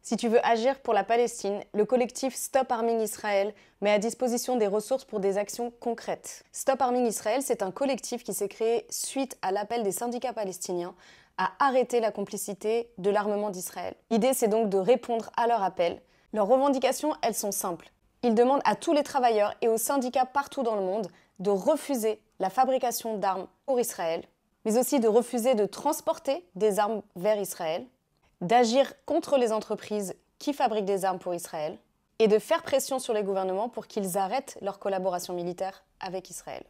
Si tu veux agir pour la Palestine, le collectif Stop Arming Israel met à disposition des ressources pour des actions concrètes. Stop Arming Israel, c'est un collectif qui s'est créé suite à l'appel des syndicats palestiniens à arrêter la complicité de l'armement d'Israël. L'idée, c'est donc de répondre à leur appel. Leurs revendications, elles sont simples. Ils demandent à tous les travailleurs et aux syndicats partout dans le monde de refuser la fabrication d'armes pour Israël, mais aussi de refuser de transporter des armes vers Israël, d'agir contre les entreprises qui fabriquent des armes pour Israël et de faire pression sur les gouvernements pour qu'ils arrêtent leur collaboration militaire avec Israël.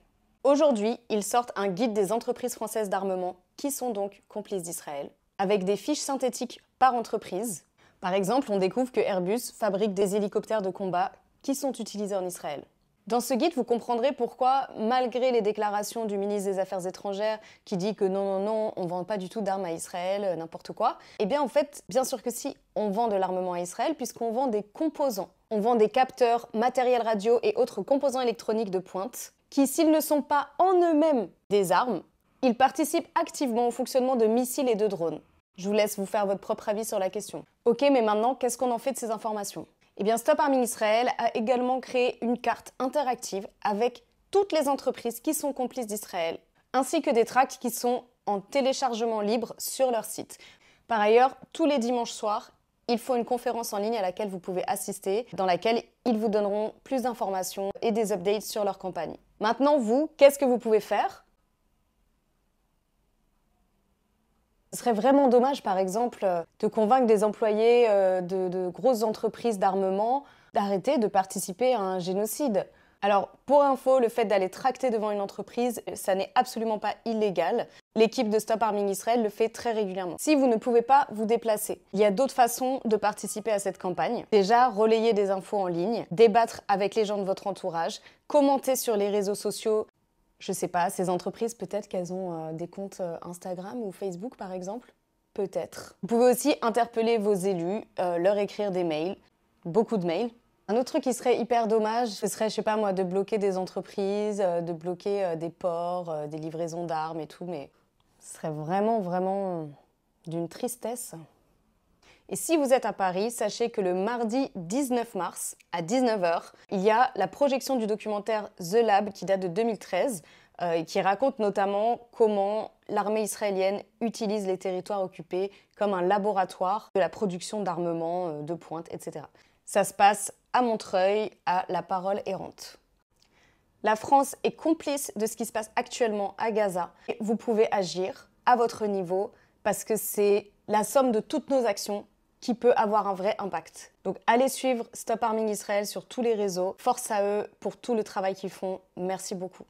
Aujourd'hui, ils sortent un guide des entreprises françaises d'armement qui sont donc complices d'Israël, avec des fiches synthétiques par entreprise. Par exemple, on découvre que Airbus fabrique des hélicoptères de combat qui sont utilisés en Israël. Dans ce guide, vous comprendrez pourquoi, malgré les déclarations du ministre des Affaires étrangères qui dit que non, on ne vend pas du tout d'armes à Israël, n'importe quoi, eh bien en fait, bien sûr que si, on vend de l'armement à Israël puisqu'on vend des composants. On vend des capteurs, matériel radio et autres composants électroniques de pointe qui, s'ils ne sont pas en eux-mêmes des armes, ils participent activement au fonctionnement de missiles et de drones. Je vous laisse vous faire votre propre avis sur la question. Ok, mais maintenant, qu'est-ce qu'on en fait de ces informations ? Eh bien, Stop Arming Israel a également créé une carte interactive avec toutes les entreprises qui sont complices d'Israël, ainsi que des tracts qui sont en téléchargement libre sur leur site. Par ailleurs, tous les dimanches soirs, il faut une conférence en ligne à laquelle vous pouvez assister, dans laquelle ils vous donneront plus d'informations et des updates sur leur campagne. Maintenant, vous, qu'est-ce que vous pouvez faire ? Ce serait vraiment dommage, par exemple, de convaincre des employés de grosses entreprises d'armement d'arrêter de participer à un génocide. Alors, pour info, le fait d'aller tracter devant une entreprise, ça n'est absolument pas illégal. L'équipe de Stop Arming Israel le fait très régulièrement. Si vous ne pouvez pas vous déplacer, il y a d'autres façons de participer à cette campagne. Déjà, relayer des infos en ligne, débattre avec les gens de votre entourage, commenter sur les réseaux sociaux. Je sais pas, ces entreprises, peut-être qu'elles ont des comptes Instagram ou Facebook, par exemple. Peut-être. Vous pouvez aussi interpeller vos élus, leur écrire des mails, beaucoup de mails. Un autre truc qui serait hyper dommage, ce serait, je sais pas moi, de bloquer des entreprises, de bloquer des ports, des livraisons d'armes et tout, mais ce serait vraiment d'une tristesse. Et si vous êtes à Paris, sachez que le mardi 19 mars, à 19 h, il y a la projection du documentaire The Lab qui date de 2013 et qui raconte notamment comment l'armée israélienne utilise les territoires occupés comme un laboratoire de la production d'armements de pointe, etc. Ça se passe à Montreuil, à La Parole Errante. La France est complice de ce qui se passe actuellement à Gaza. Et vous pouvez agir à votre niveau parce que c'est la somme de toutes nos actions qui peut avoir un vrai impact. Donc allez suivre Stop Arming Israel sur tous les réseaux. Force à eux pour tout le travail qu'ils font. Merci beaucoup.